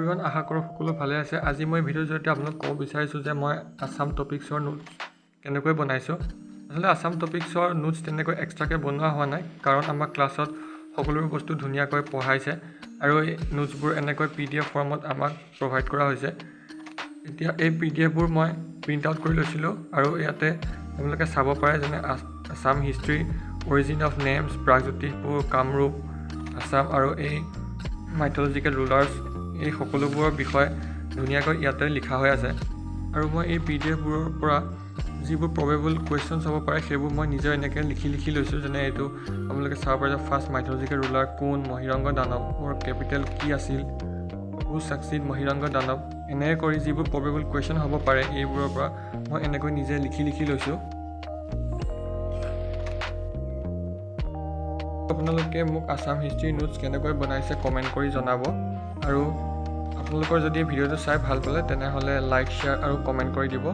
Everyone আশা কৰোঁ সকলো ভালে আছে। আজি মই ভিডিঅ'ৰ জৰিয়তে আপোনালোক ক'ব বিচাৰিছোঁ যে মই আছাম টপিক্সৰ নোটছ কেনেকৈ বনাইছোঁ। আচলতে আছাম টপিক্সৰ নোটছ তেনেকৈ এক্সট্ৰাকৈ বনোৱা হোৱা নাই, কাৰণ আমাক ক্লাছত সকলোবোৰ বস্তু ধুনীয়াকৈ পঢ়াইছে আৰু এই নোটছবোৰ এনেকৈ PDF ফৰ্মত আমাক প্ৰভাইড কৰা হৈছে। এতিয়া এই PDFবোৰ মই প্ৰিণ্ট আউট কৰি লৈছিলোঁ আৰু ইয়াতে আপোনালোকে চাব পাৰে, যেনে Assam history, origin of names, Pragjyotishpur, Kamrup, Assam আৰু এই মাইথলজিকেল ৰুলাৰ্ছ, এই সকলোবোৰৰ বিষয়ে ধুনীয়াকৈ ইয়াতে লিখা হৈ আছে। আৰু মই এই PDFবোৰৰ পৰা যিবোৰ প্ৰবেবল কুৱেশ্যনছ হ'ব পাৰে সেইবোৰ মই নিজে এনেকৈ লিখি লৈছোঁ। যেনে এইটো আপোনালোকে চাব পাৰে যে ফাৰ্ষ্ট মাইথলজিকেল ৰুলাৰ কোন, মহিৰংগ দানৱৰ কেপিটেল কি আছিল, হু ছাকচিড মহিৰংগ দানৱ, এনেকৈ কৰি যিবোৰ প্ৰবেবল কুৱেশ্যন হ'ব পাৰে এইবোৰৰ পৰা মই এনেকৈ নিজে লিখি লৈছোঁ। আপোনালোকে মোক আছাম হিষ্ট্ৰী নোটছ কেনেকৈ বনাইছে কমেণ্ট কৰি জনাব, আৰু আপোনালোকৰ যদি ভিডিঅ'টো চাই ভাল পালে তেনেহ'লে লাইক, শ্বেয়াৰ আৰু কমেণ্ট কৰি দিব।